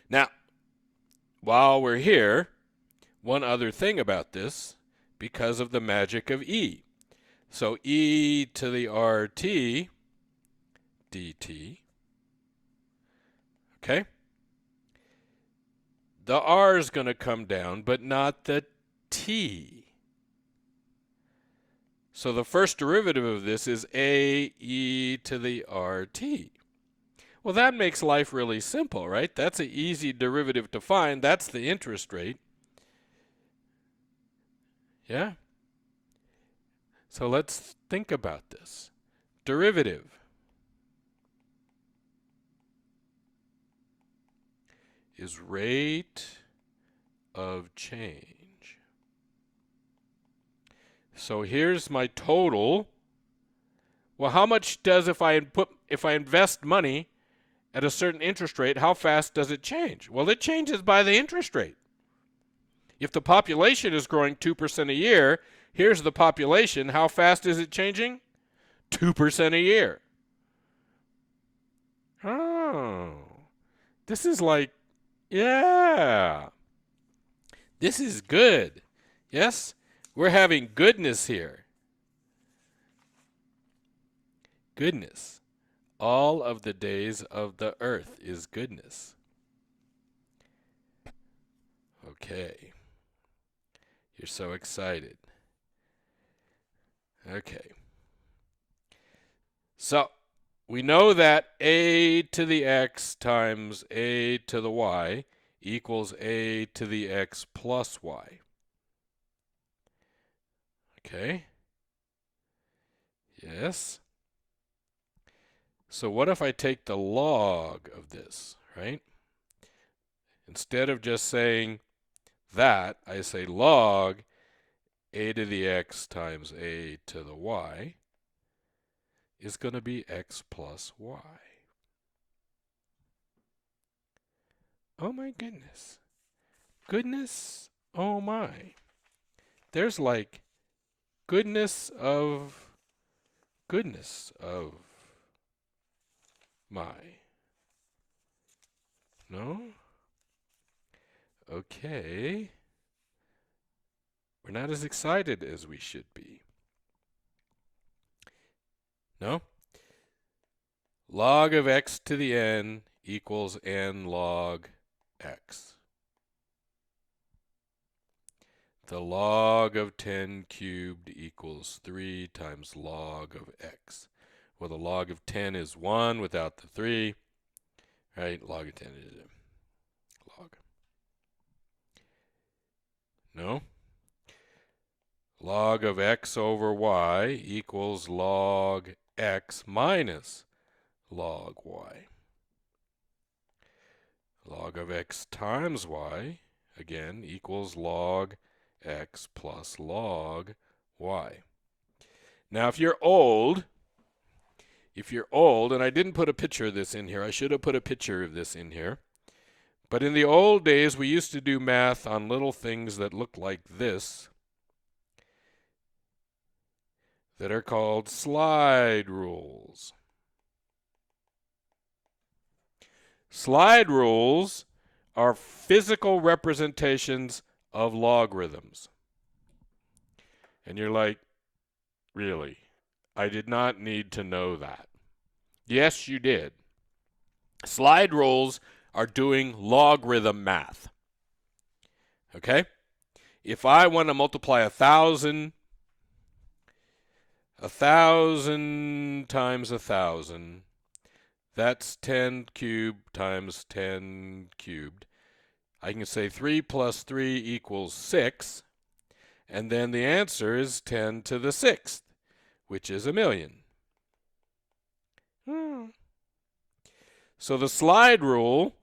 Now, while we're here, one other thing about this, because of the magic of e. So e to the RT dt, okay? The r is going to come down, but not the t. So the first derivative of this is a e to the RT. Well, that makes life really simple, right? That's an easy derivative to find. That's the interest rate. Yeah? So let's think about this. Derivative is rate of change. So here's my total. Well, how much does if I invest money at a certain interest rate, how fast does it change? Well, it changes by the interest rate. If the population is growing 2% a year, here's the population. How fast is it changing? 2% a year. Oh, this is like, yeah, this is good. Yes, we're having goodness here. Goodness. All of the days of the earth is goodness. Okay. You're so excited. Okay. So we know that a to the x times a to the y equals a to the x plus y. Okay? Yes? So what if I take the log of this, right? Instead of just saying that, I say log a to the x times a to the y is going to be x plus y. Oh my goodness. Goodness, oh my. There's like goodness of my. No? Okay. We're not as excited as we should be. No? Log of x to the n equals n log x. The log of 10 cubed equals 3 times log of x. Well, the log of 10 is 1 without the 3. Right? Log of 10 is log. No? Log of x over y equals log x minus log y. Log of x times y, again, equals log x plus log y. Now, if you're old, and I didn't put a picture of this in here, I should have put a picture of this in here. But in the old days, we used to do math on little things that look like this, that are called slide rules. Slide rules are physical representations of logarithms. And you're like, really? I did not need to know that. Yes, you did. Slide rules are doing logarithm math. Okay? If I want to multiply 1,000 times 1,000, that's 10 cubed times 10 cubed. I can say 3 plus 3 equals 6, and then the answer is 10 to the 6th, which is 1,000,000. So the slide rule,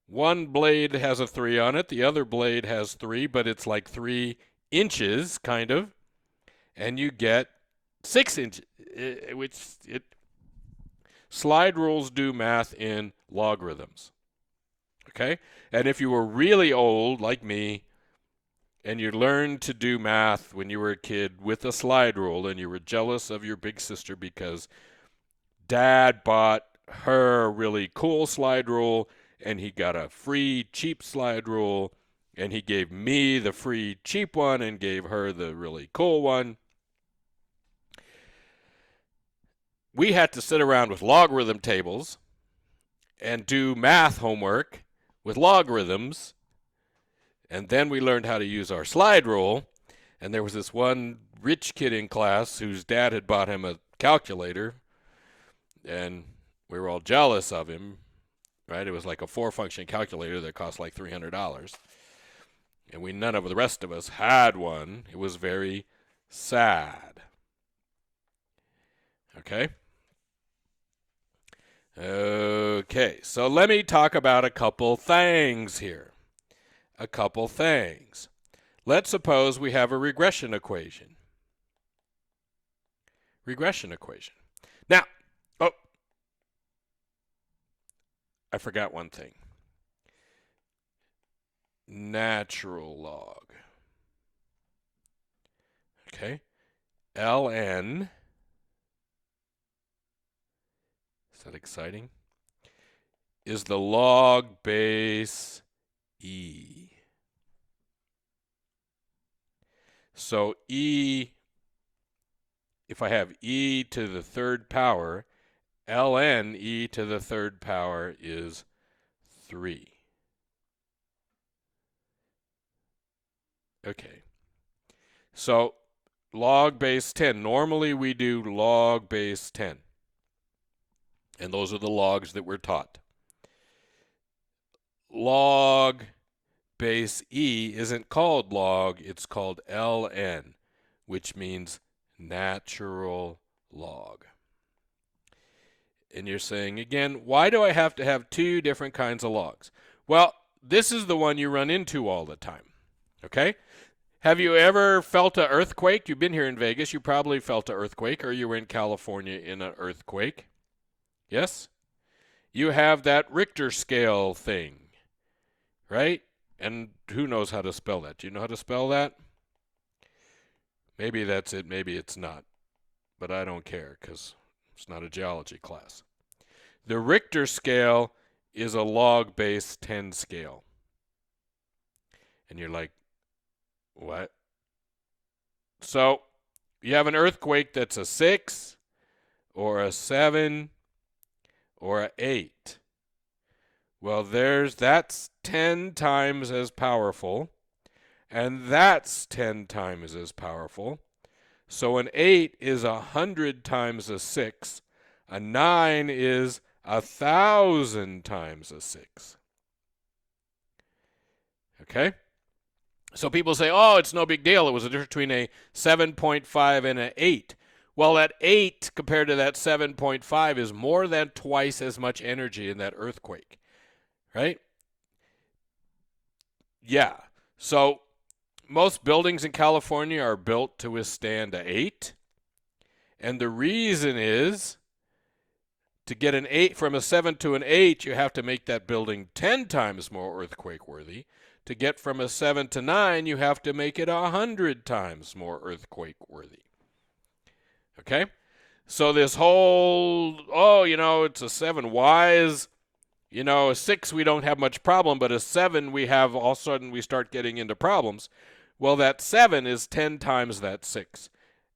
one blade has a 3 on it, the other blade has 3, but it's like 3 inches, kind of, and you get 6 inches, slide rules do math in logarithms. Okay? And if you were really old, like me, and you learned to do math when you were a kid with a slide rule, and you were jealous of your big sister because Dad bought her a really cool slide rule, and he got a free cheap slide rule, and he gave me the free cheap one and gave her the really cool one. We had to sit around with logarithm tables and do math homework with logarithms, and then we learned how to use our slide rule. And there was this one rich kid in class whose dad had bought him a calculator, and we were all jealous of him, right? It was like a 4-function calculator that cost like $300, and none of the rest of us had one. It was very sad. Okay? Okay, so let me talk about a couple things here. A couple things. Let's suppose we have a regression equation. Regression equation. Now, I forgot one thing. Natural log. Okay. ln. Is that exciting? Is the log base e. So e, if I have e to the third power, ln e to the third power is 3. Okay. So log base 10. Normally we do log base 10. And those are the logs that we're taught. Log base e isn't called log, it's called ln, which means natural log. And you're saying, again, why do I have to have 2 different kinds of logs? Well, this is the one you run into all the time, okay? Have you ever felt an earthquake? You've been here in Vegas. You probably felt an earthquake, or you were in California in an earthquake. Yes? You have that Richter Scale thing, right? And who knows how to spell that? Do you know how to spell that? Maybe that's it, maybe it's not. But I don't care because it's not a geology class. The Richter scale is a log base 10 scale. And you're like, what? So you have an earthquake that's a 6 or a 7 or an 8. Well, that's 10 times as powerful, and that's 10 times as powerful. So an 8 is 100 times a 6. A 9 is 1,000 times a 6. Okay? So people say, oh, it's no big deal. It was a difference between a 7.5 and an 8. Well, that 8 compared to that 7.5 is more than twice as much energy in that earthquake. Right? Yeah. So most buildings in California are built to withstand an 8. And the reason is to get an 8 from a 7 to an 8, you have to make that building 10 times more earthquake worthy. To get from a 7 to 9, you have to make it 100 times more earthquake worthy. Okay? So this whole, it's a 7. Why is, a 6 we don't have much problem, but a 7 we have, all of a sudden we start getting into problems. Well, that 7 is 10 times that 6.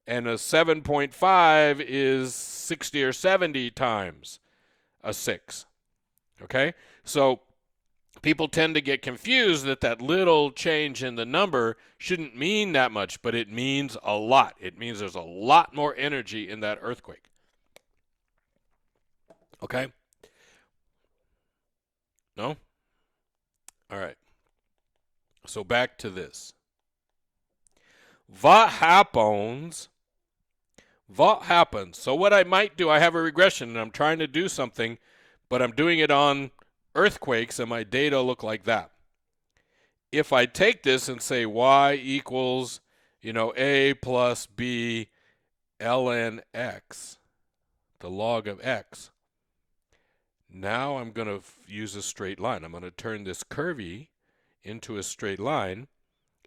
And a 7.5 is 60 or 70 times a 6. Okay? So people tend to get confused that little change in the number shouldn't mean that much, but it means a lot. It means there's a lot more energy in that earthquake. Okay? No? All right. So back to this. What happens? So what I might do, I have a regression and I'm trying to do something, but I'm doing it on earthquakes and my data look like that. If I take this and say y equals, a plus b ln x, the log of x, now I'm going to use a straight line. I'm going to turn this curvy into a straight line.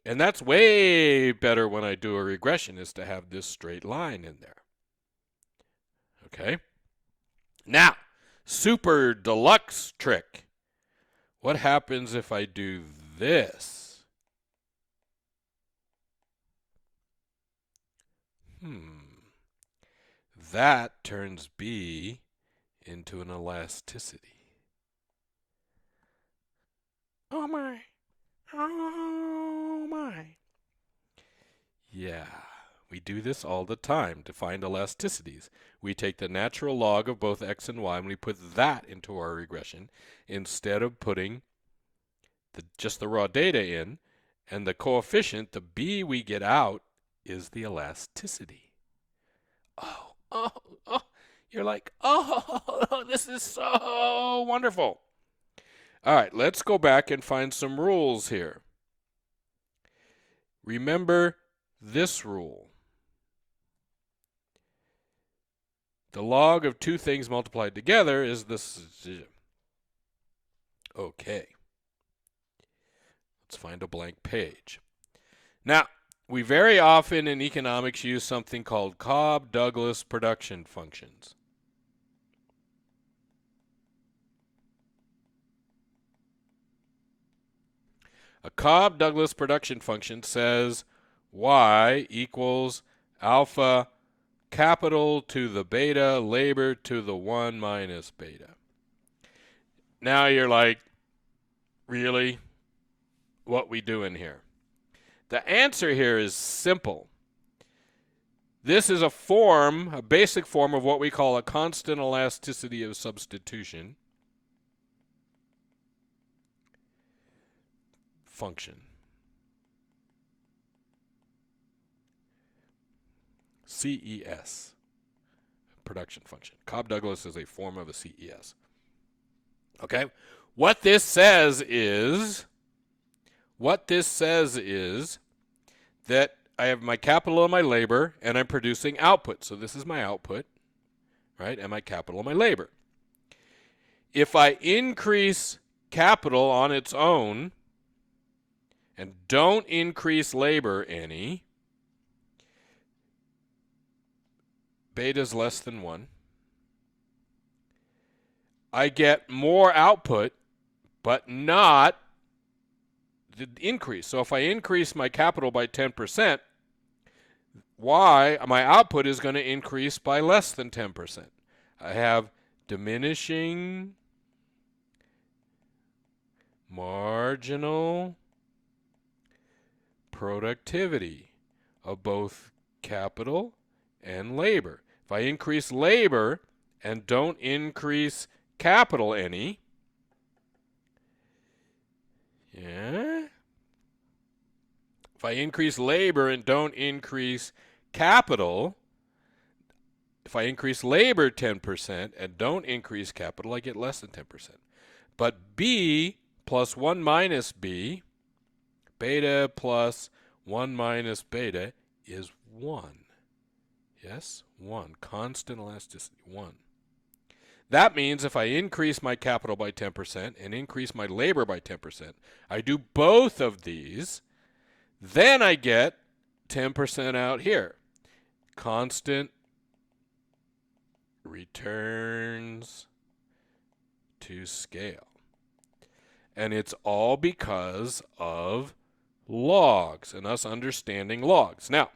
And that's way better when I do a regression, is to have this straight line in there. Okay? Now, super deluxe trick. What happens if I do this? That turns B into an elasticity. Oh my. Oh my. Yeah, we do this all the time to find elasticities. We take the natural log of both x and y and we put that into our regression instead of putting just the raw data in, and the coefficient, the B we get out, is the elasticity. Oh, you're like, oh, this is so wonderful. All right, let's go back and find some rules here. Remember this rule. The log of two things multiplied together is this. Okay. Let's find a blank page. Now, we very often in economics use something called Cobb-Douglas production functions. A Cobb-Douglas production function says y equals alpha capital to the beta labor to the 1 minus beta. Now you're like, really? What we doing here? The answer here is simple. This is a basic form of what we call a constant elasticity of substitution function. CES, production function. Cobb-Douglas is a form of a CES. Okay? What this says is that I have my capital and my labor, and I'm producing output. So this is my output, right? And my capital and my labor. If I increase capital on its own and don't increase labor any, beta is less than 1. I get more output, but not the increase. So if I increase my capital by 10%, my output is going to increase by less than 10%. I have diminishing marginal productivity of both capital and labor. If I increase labor and don't increase capital any, if I increase labor and don't increase capital, if I increase labor 10% and don't increase capital, I get less than 10%. But B plus 1 minus B, beta plus 1 minus beta is 1. Yes, 1. Constant elasticity, 1. That means if I increase my capital by 10% and increase my labor by 10%, I do both of these, then I get 10% out here. Constant returns to scale. And it's all because of logs and us understanding logs. Now,